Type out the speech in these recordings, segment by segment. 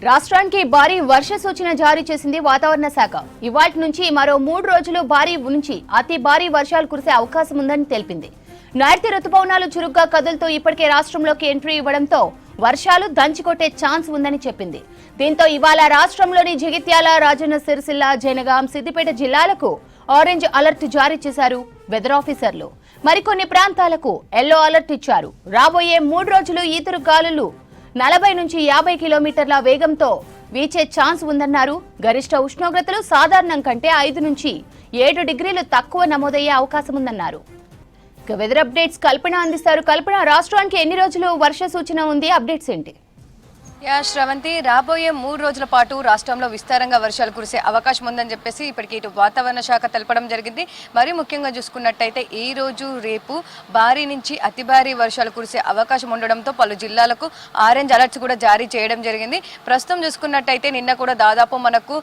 రాష్ట్రానికి భారీ వర్ష సూచన జారీ చేసింది వాతావరణ శాఖ. ఇవాల్టి నుంచి మరో 3 రోజులు భారీ నుంచి అతి భారీ వర్షాలు కురిసే అవకాశం ఉందని తెలిపింది. నైరుతి రుతుపవనాలు చురుగ్గా కదులుతూ ఇప్పటికే రాష్ట్రంలోకి ఎంట్రీ ఇవ్వడంతో వర్షాలు దంచికొట్టే ఛాన్స్ ఉందని చెప్పింది. దీంతో ఇవాళ రాష్ట్రంలోని జగిత్యాల, రాజన్న సిరిసిల్ల, జనగాం, సిద్దిపేట జిల్లాలకు ఆరెంజ్ అలర్ట్ జారీ చేశారు వెదర్ ఆఫీసర్లు. మరికొన్ని ప్రాంతాలకు ఎల్లో అలర్ట్ ఇచ్చారు. రాబోయే 3 రోజులు ఈదురు గాలులు 40 నుంచి 50 కిలోమీటర్ల వేగంతో వీచే ఛాన్స్ ఉందన్నారు. గరిష్ట ఉష్ణోగ్రతలు సాధారణం కంటే 5 నుంచి 7 డిగ్రీలు తక్కువ నమోదయ్యే అవకాశం ఉందన్నారు. వెదర్ అప్డేట్స్ కల్పన అందిస్తారు. కల్పన, రాష్ట్రానికి ఎన్ని రోజులు వర్ష సూచన ఉంది? అప్డేట్స్ ఏంటి? శ్రవంతి, రాబోయే 3 రోజుల పాటు రాష్ట్రంలో విస్తారంగా వర్షాలు కురిసే అవకాశం ఉందని చెప్పేసి ఇప్పటికి ఇటు వాతావరణ శాఖ తెలపడం జరిగింది. మరి ముఖ్యంగా చూసుకున్నట్టయితే ఈ రోజు రేపు భారీ నుంచి అతి భారీ వర్షాలు కురిసే అవకాశం ఉండడంతో పలు జిల్లాలకు ఆరెంజ్ అలర్ట్స్ కూడా జారీ చేయడం జరిగింది. ప్రస్తుతం చూసుకున్నట్టయితే నిన్న కూడా దాదాపు మనకు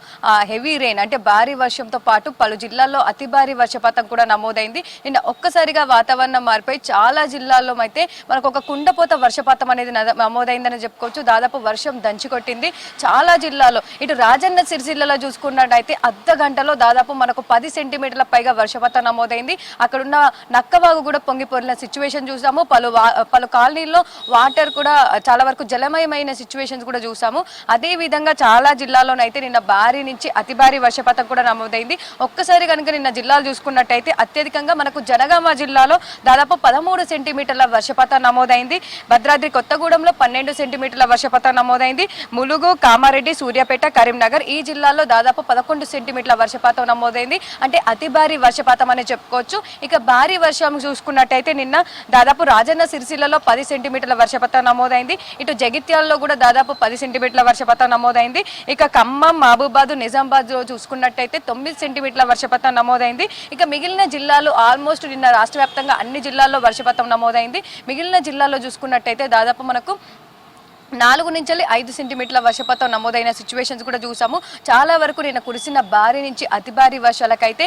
హెవీ రెయిన్ అంటే భారీ వర్షంతో పాటు పలు జిల్లాల్లో అతి భారీ వర్షపాతం కూడా నమోదైంది. నిన్న ఒక్కసారిగా వాతావరణం మారిపోయి చాలా జిల్లాల్లో అయితే మనకు ఒక కుండపోత వర్షపాతం అనేది నమోదైందని చెప్పుకోవచ్చు. దాదాపు వర్షం దంచికొట్టింది చాలా జిల్లాలో. ఇటు రాజన్న సిరిసిల్లలో చూసుకున్నట్టయితే అర్ధ గంటలో దాదాపు మనకు 10 సెంటీమీటర్ల పైగా వర్షపాతం నమోదైంది. అక్కడున్న నక్కవాగు కూడా పొంగిపోయిన సిచ్యువేషన్ చూసాము. పలు కాలనీల్లో వాటర్ కూడా చాలా వరకు జలమయమైన సిచ్యువేషన్స్ కూడా చూసాము. అదే విధంగా చాలా జిల్లాల్లోనైతే నిన్న భారీ నుంచి అతి భారీ వర్షపాతం కూడా నమోదైంది. ఒక్కసారి కనుక నిన్న జిల్లాలు చూసుకున్నట్టయితే అత్యధికంగా మనకు జనగామ జిల్లాలో దాదాపు 13 సెంటీమీటర్ల వర్షపాతం నమోదైంది. భద్రాద్రి కొత్తగూడెంలో 12 సెంటీమీటర్ల వర్షపాతం నమోదైంది. ములుగు, కామారెడ్డి, సూర్యాపేట, కరీంనగర్ ఈ జిల్లాల్లో దాదాపు 11 సెంటీమీటర్ల వర్షపాతం నమోదైంది. అంటే అతి భారీ వర్షపాతం అని చెప్పుకోవచ్చు. ఇక భారీ వర్షం చూసుకున్నట్టయితే నిన్న దాదాపు రాజన్న సిరిసిల్లలో 10 సెంటీమీటర్ల వర్షపాతం నమోదైంది. ఇటు జగిత్యాలలో కూడా దాదాపు 10 సెంటీమీటర్ల వర్షపాతం నమోదైంది. ఇక ఖమ్మం, మహబూబాద్, నిజామాబాద్ లో చూసుకున్నట్టయితే 9 సెంటీమీటర్ల వర్షపాతం నమోదైంది. ఇక మిగిలిన జిల్లాలు ఆల్మోస్ట్ నిన్న రాష్ట్ర వ్యాప్తంగా అన్ని జిల్లాల్లో వర్షపాతం నమోదైంది. మిగిలిన జిల్లాల్లో చూసుకున్నట్టయితే దాదాపు మనకు 4 నుంచి 5 సెంటీమీటర్ల వర్షపాతం నమోదైన సిచ్యువేషన్స్ కూడా చూసాము. చాలా వరకు నిన్న కురిసిన భారీ నుంచి అతి భారీ వర్షాలకైతే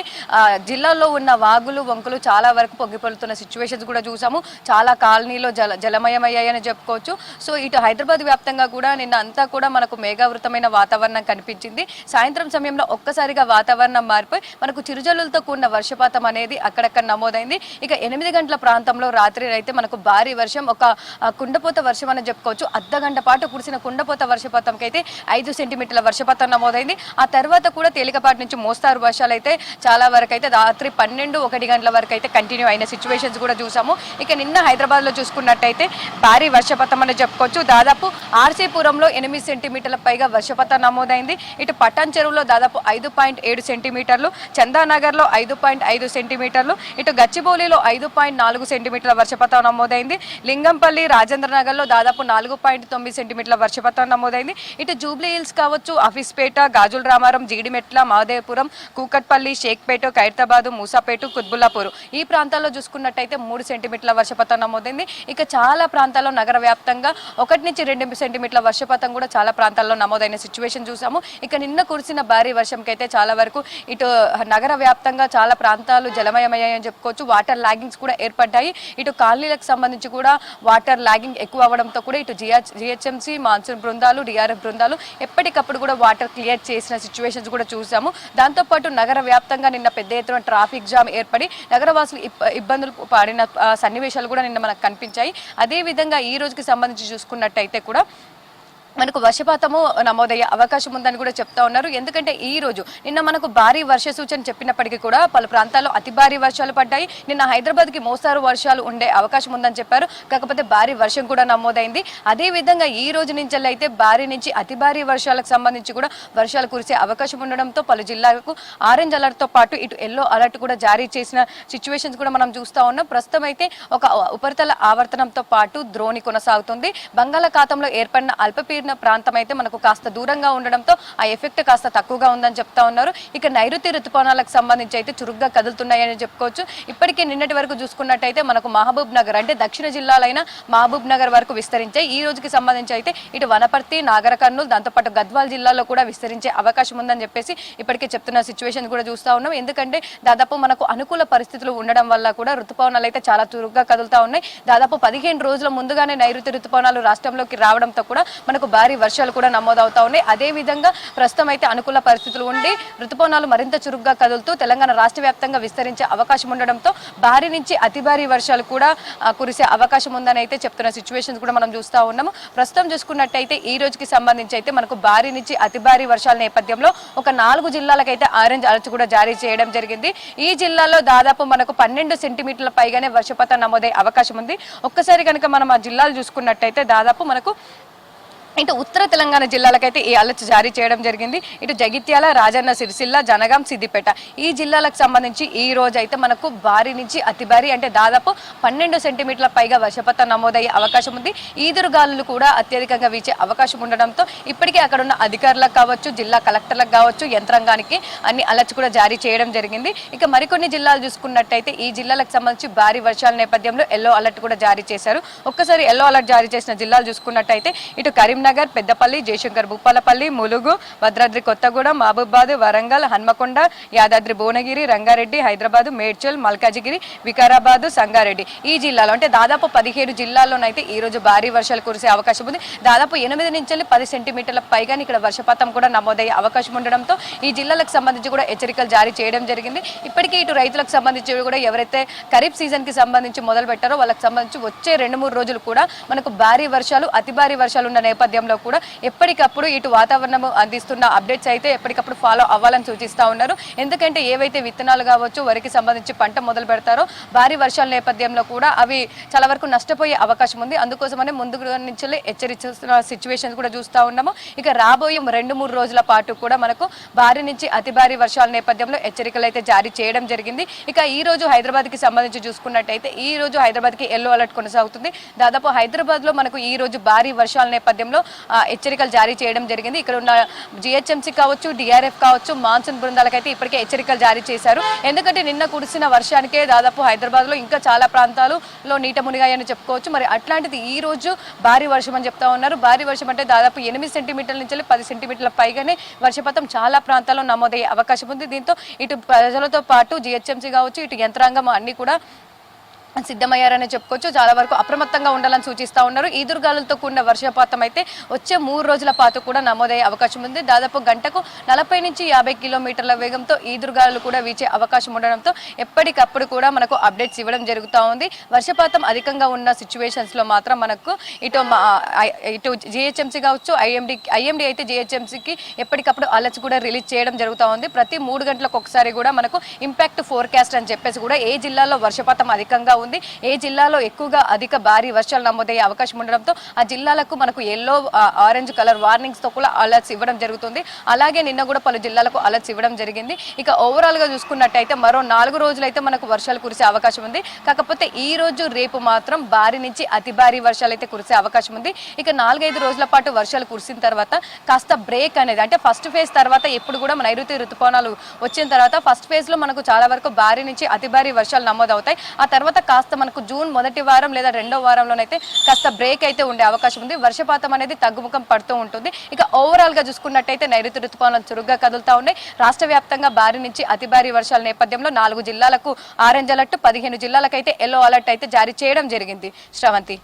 జిల్లాల్లో ఉన్న వాగులు, వంకులు చాలా వరకు పొంగిపొలుతున్న సిచ్యువేషన్స్ కూడా చూసాము. చాలా కాలనీలో జలమయమయ్యాయని చెప్పుకోవచ్చు. సో ఇటు హైదరాబాద్ వ్యాప్తంగా కూడా నిన్న అంతా కూడా మనకు మేఘావృతమైన వాతావరణం కనిపించింది. సాయంత్రం సమయంలో ఒక్కసారిగా వాతావరణం మారిపోయి మనకు చిరుజల్లులతో కూడిన వర్షపాతం అనేది అక్కడక్కడ నమోదైంది. ఇక 8 గంటల ప్రాంతంలో రాత్రి అయితే మనకు భారీ వర్షం, ఒక కుండపోత వర్షం అని చెప్పుకోవచ్చు. అర్ధ గంట పాటు కురిసిన కుండపోత వర్షపాతంకి అయితే 5 సెంటీమీటర్ల వర్షపాతం నమోదైంది. ఆ తర్వాత కూడా తేలికపాటి నుంచి మోస్తారు వర్షాలు అయితే చాలా వరకు అయితే రాత్రి 12-1 గంటల వరకు అయితే కంటిన్యూ అయిన సిచ్యువేషన్స్ కూడా చూసాము. ఇక నిన్న హైదరాబాద్ లో చూసుకున్నట్టయితే భారీ వర్షపాతం అని చెప్పుకోవచ్చు. దాదాపు ఆర్సీపురంలో 8 సెంటీమీటర్ల పైగా వర్షపాతం నమోదైంది. ఇటు పట్టణ్ చెరువులో దాదాపు 5.7 సెంటీమీటర్లు, చందానగర్ లో 5.5 సెంటీమీటర్లు, ఇటు గచ్చిబౌలిలో 5.4 సెంటీమీటర్ల వర్షపాతం నమోదైంది. లింగంపల్లి, రాజేంద్ర నగర్ లో దాదాపు 4.9 సెంటీమీటర్ల వర్షపాతం నమోదైంది. ఇటు జూబ్లీ హిల్స్ కావచ్చు, ఆఫీస్పేట, గాజుల రామారం, జీడిమెట్ల, మహదేవపురం, కూకట్పల్లి, షేక్పేట, ఖైరతాబాద్, మూసాపేట, కుత్బుల్లాపూర్ ఈ ప్రాంతాల్లో చూసుకున్నట్టయితే 3 సెంటీమీటర్ల వర్షపాతం నమోదైంది. ఇక చాలా ప్రాంతాల్లో నగర వ్యాప్తంగా 1 నుంచి 2 సెంటీమీటర్ల వర్షపాతం కూడా చాలా ప్రాంతాల్లో నమోదైన సిచ్యువేషన్ చూసాము. ఇక నిన్న కురిసిన భారీ వర్షంకి అయితే చాలా వరకు ఇటు నగర వ్యాప్తంగా చాలా ప్రాంతాలు జలమయమయ్యాయని చెప్పుకోవచ్చు. వాటర్ లాగింగ్స్ కూడా ఏర్పడ్డాయి. ఇటు కాలనీలకు సంబంధించి కూడా వాటర్ లాగింగ్ ఎక్కువ అవ్వడంతో కూడా ఇటు జిహెచ్ఎంసీ మాన్సూన్ బృందాలు, డిఆర్ఎఫ్ బృందాలు ఎప్పటికప్పుడు కూడా వాటర్ క్లియర్ చేసిన సిచ్యువేషన్స్ కూడా చూసాము. దాంతోపాటు నగర వ్యాప్తంగా నిన్న పెద్ద ఎత్తున ట్రాఫిక్ జామ్ ఏర్పడి నగరవాసులు ఇబ్బందులు పడిన సన్నివేశాలు కూడా నిన్న మనకు కనిపించాయి. అదేవిధంగా ఈ రోజుకి సంబంధించి చూసుకున్నట్టయితే కూడా మనకు వర్షపాతము నమోదయ్యే అవకాశం ఉందని కూడా చెప్తా ఉన్నారు. ఎందుకంటే ఈ రోజు నిన్న మనకు భారీ వర్ష సూచన చెప్పినప్పటికీ కూడా పలు ప్రాంతాల్లో అతి భారీ వర్షాలు పడ్డాయి. నిన్న హైదరాబాద్కి మోస్తారు వర్షాలు ఉండే అవకాశం ఉందని చెప్పారు. కాకపోతే భారీ వర్షం కూడా నమోదైంది. అదేవిధంగా ఈ రోజు నుంచి అయితే భారీ నుంచి అతి భారీ వర్షాలకు సంబంధించి కూడా వర్షాలు కురిసే అవకాశం ఉండడంతో పలు జిల్లాలకు ఆరెంజ్ అలర్ట్తో పాటు ఇటు ఎల్లో అలర్ట్ కూడా జారీ చేసిన సిచ్యువేషన్స్ కూడా మనం చూస్తూ ఉన్నాం. ప్రస్తుతం అయితే ఒక ఉపరితల ఆవర్తనంతో పాటు ద్రోణి కొనసాగుతుంది. బంగాళాఖాతంలో ఏర్పడిన అల్పపీడన ప్రాంతం అయితే మనకు కాస్త దూరంగా ఉండడంతో ఆ ఎఫెక్ట్ కాస్త తక్కువగా ఉందని చెప్తా ఉన్నారు. ఇక నైరుతి ఋతుపవనాలకు సంబంధించి అయితే చురుగ్గా కదులుతున్నాయని చెప్పుకోవచ్చు. ఇప్పటికే నిన్నటి వరకు చూసుకున్నట్టయితే మనకు మహబూబ్ నగర్ అంటే దక్షిణ జిల్లాలైన మహబూబ్ నగర్ వరకు విస్తరించాయి. ఈ రోజుకి సంబంధించి అయితే ఇటు వనపర్తి, నాగర్ కర్నూలు, దాంతోపాటు గద్వాల్ జిల్లాలో కూడా విస్తరించే అవకాశం ఉందని చెప్పేసి ఇప్పటికే చెప్తున్న సిచ్యువేషన్ కూడా చూస్తూ ఉన్నాం. ఎందుకంటే దాదాపు మనకు అనుకూల పరిస్థితులు ఉండడం వల్ల కూడా ఋతుపవనాలు అయితే చాలా చురుగ్గా కదులుతూ ఉన్నాయి. దాదాపు 15 రోజుల ముందుగానే నైరుతి ఋతుపవనాలు రాష్ట్రంలోకి రావడంతో కూడా మనకు భారీ వర్షాలు కూడా నమోదవుతా ఉన్నాయి. అదే విధంగా ప్రస్తుతం అయితే అనుకూల పరిస్థితులు ఉండి ఋతుపవనాలు మరింత చురుగ్గా కదులుతూ తెలంగాణ రాష్ట్ర వ్యాప్తంగా విస్తరించే అవకాశం ఉండడంతో భారీ నుంచి అతి భారీ వర్షాలు కూడా కురిసే అవకాశం ఉందని అయితే చెప్తున్న సిచ్యువేషన్స్ కూడా మనం చూస్తూ ఉన్నాము. ప్రస్తుతం చూసుకున్నట్టయితే ఈ రోజుకి సంబంధించి అయితే మనకు భారీ నుంచి అతి భారీ వర్షాల నేపథ్యంలో ఒక 4 జిల్లాలకైతే ఆరెంజ్ అలర్ట్ కూడా జారీ చేయడం జరిగింది. ఈ జిల్లాలో దాదాపు మనకు 12 సెంటీమీటర్ల పైగానే వర్షపాతం నమోదయ్యే అవకాశం ఉంది. ఒక్కసారి కనుక మనం ఆ జిల్లాలు చూసుకున్నట్టయితే దాదాపు మనకు ఇటు ఉత్తర తెలంగాణ జిల్లాలకైతే ఈ అలర్ట్ జారీ చేయడం జరిగింది. ఇటు జగిత్యాల, రాజన్న సిరిసిల్ల, జనగాం, సిద్దిపేట ఈ జిల్లాలకు సంబంధించి ఈ రోజు అయితే మనకు భారీ నుంచి అతి భారీ అంటే దాదాపు 12 సెంటీమీటర్ల పైగా వర్షపాతం నమోదయ్యే అవకాశం ఉంది. ఈదురుగాలులు కూడా అత్యధికంగా వీచే అవకాశం ఉండడంతో ఇప్పటికే అక్కడ ఉన్న అధికారులకు కావచ్చు, జిల్లా కలెక్టర్లకు కావచ్చు, యంత్రాంగానికి అన్ని అలర్ట్స్ కూడా జారీ చేయడం జరిగింది. ఇక మరికొన్ని జిల్లాలు చూసుకున్నట్టయితే ఈ జిల్లాలకు సంబంధించి భారీ వర్షాల నేపథ్యంలో ఎల్లో అలర్ట్ కూడా జారీ చేశారు. ఒక్కసారి ఎల్లో అలర్ట్ జారీ చేసిన జిల్లాలు చూసుకున్నట్టయితే ఇటు కరీంనగర్, పెద్దపల్లి, జయశంకర్ భూపాలపల్లి, ములుగు, భద్రాద్రి కొత్తగూడెం, మహబూబాద్, వరంగల్, హన్మకొండ, యాదాద్రి భువనగిరి, రంగారెడ్డి, హైదరాబాద్, మేడ్చల్, మల్కాజిగిరి, వికారాబాద్, సంగారెడ్డి ఈ జిల్లాలో అంటే దాదాపు 17 జిల్లాల్లోనైతే ఈ రోజు భారీ వర్షాలు కురిసే అవకాశం ఉంది. దాదాపు 8 నుంచి 10 సెంటీమీటర్ల పైగా ఇక్కడ వర్షపాతం కూడా నమోదయ్యే అవకాశం ఉండడంతో ఈ జిల్లాలకు సంబంధించి కూడా హెచ్చరికలు జారీ చేయడం జరిగింది. ఇప్పటికీ ఇటు రైతులకు సంబంధించి కూడా ఎవరైతే ఖరీఫ్ సీజన్ కి సంబంధించి మొదలు పెట్టారో వాళ్ళకి సంబంధించి వచ్చే 2-3 రోజులు కూడా మనకు భారీ వర్షాలు, అతి భారీ వర్షాలు ఉన్న నేపథ్యంలో కూడా ఎప్పటికప్పుడు ఇటు వాతావరణం అందిస్తున్న అప్డేట్స్ అయితే ఎప్పటికప్పుడు ఫాలో అవ్వాలని సూచిస్తూ ఉన్నారు. ఎందుకంటే ఏవైతే విత్తనాలు కావచ్చు, వరికి సంబంధించి పంట మొదలు పెడతారో భారీ వర్షాల నేపథ్యంలో కూడా అవి చాలా వరకు నష్టపోయే అవకాశం ఉంది. అందుకోసమనే ముందు నుంచి హెచ్చరిస్తున్న సిచ్యువేషన్ కూడా చూస్తూ ఉన్నాము. ఇక రాబోయే 2-3 రోజుల పాటు కూడా మనకు భారీ నుంచి అతి భారీ వర్షాల నేపథ్యంలో హెచ్చరికలు అయితే జారీ చేయడం జరిగింది. ఇక ఈ రోజు హైదరాబాద్ కి సంబంధించి చూసుకున్నట్టయితే ఈ రోజు హైదరాబాద్ కి ఎల్లో అలర్ట్ కొనసాగుతుంది. దాదాపు హైదరాబాద్ లో మనకు ఈ రోజు భారీ వర్షాల నేపథ్యంలో హెచ్చరికలు జారీ చేయడం జరిగింది. ఇక్కడ ఉన్న జిహెచ్ఎంసీ కావచ్చు, డిఆర్ఎఫ్ కావచ్చు, మాన్సూన్ బృందాలకైతే ఇప్పటికే హెచ్చరికలు జారీ చేశారు. ఎందుకంటే నిన్న కురిసిన వర్షానికే దాదాపు హైదరాబాద్ లో ఇంకా చాలా ప్రాంతాలలో నీట మునిగాయని చెప్పుకోవచ్చు. మరి అట్లాంటిది ఈ రోజు భారీ వర్షం అని చెప్తా ఉన్నారు. భారీ వర్షం అంటే దాదాపు 8 సెంటీమీటర్ల నుంచి 10 సెంటీమీటర్ల పైగానే వర్షపాతం చాలా ప్రాంతాల్లో నమోదయ్యే అవకాశం ఉంది. దీంతో ఇటు ప్రజలతో పాటు జిహెచ్ఎంసీ కావచ్చు, ఇటు యంత్రాంగం అన్ని కూడా సిద్ధమయ్యారని చెప్పుకోవచ్చు. చాలా వరకు అప్రమత్తంగా ఉండాలని సూచిస్తూ ఉన్నారు. ఈదురుగాలులతో కూడిన వర్షపాతం అయితే వచ్చే 3 రోజుల పాటు కూడా నమోదయ్యే అవకాశం ఉంది. దాదాపు గంటకు 40 నుంచి 50 కిలోమీటర్ల వేగంతో ఈదురుగాలులు కూడా వీచే అవకాశం ఉండడంతో ఎప్పటికప్పుడు కూడా మనకు అప్డేట్స్ ఇవ్వడం జరుగుతూ ఉంది. వర్షపాతం అధికంగా ఉన్న సిచ్యువేషన్స్ లో మాత్రం మనకు ఇటు జిహెచ్ఎంసీ కావచ్చు, ఐఎండి అయితే జిహెచ్ఎంసీకి ఎప్పటికప్పుడు అలర్ట్స్ కూడా రిలీజ్ చేయడం జరుగుతూ ఉంది. ప్రతి 3 గంటలకు ఒకసారి కూడా మనకు ఇంపాక్ట్ ఫోర్కాస్ట్ అని చెప్పేసి కూడా ఏ జిల్లాలో వర్షపాతం అధికంగా ఉంది, ఏ జిల్లాలో ఎక్కువగా అధిక భారీ వర్షాలు నమోదయ్యే అవకాశం ఉండడంతో ఆ జిల్లాలకు మనకు ఎల్లో, ఆరెంజ్ కలర్ వార్నింగ్స్ తో కూడా అలర్ట్స్ ఇవ్వడం జరుగుతుంది. అలాగే నిన్న కూడా పలు జిల్లాలకు అలర్ట్స్ ఇవ్వడం జరిగింది. ఇక ఓవరాల్ గా చూసుకున్నట్టయితే మరో 4 రోజులైతే మనకు వర్షాలు కురిసే అవకాశం ఉంది. కాకపోతే ఈ రోజు రేపు మాత్రం భారీ నుంచి అతి భారీ వర్షాలు అయితే కురిసే అవకాశం ఉంది. ఇక 4-5 రోజుల పాటు వర్షాలు కురిసిన తర్వాత కాస్త బ్రేక్ అనేది అంటే ఫస్ట్ ఫేజ్ తర్వాత ఎప్పుడు కూడా నైరుతి ఋతుపవనాలు వచ్చిన తర్వాత ఫస్ట్ ఫేజ్ లో మనకు చాలా వరకు భారీ నుంచి అతి భారీ వర్షాలు నమోదవుతాయి. ఆ తర్వాత కాస్త మనకు జూన్ మొదటి వారం లేదా 2వ వారంలోనైతే కాస్త బ్రేక్ అయితే ఉండే అవకాశం ఉంది. వర్షపాతం అనేది తగ్గుముఖం పడుతూ ఉంటుంది. ఇక ఓవరాల్ గా చూసుకున్నట్టయితే నైరుతి ఋతుపవనాలు చురుగ్గా కదులుతా ఉన్నాయి. రాష్ట్ర వ్యాప్తంగా భారీ నుంచి అతి భారీ వర్షాల నేపథ్యంలో 4 జిల్లాలకు ఆరెంజ్ అలర్ట్, 15 జిల్లాలకైతే ఎల్లో అలర్ట్ అయితే జారీ చేయడం జరిగింది. శ్రవంతి.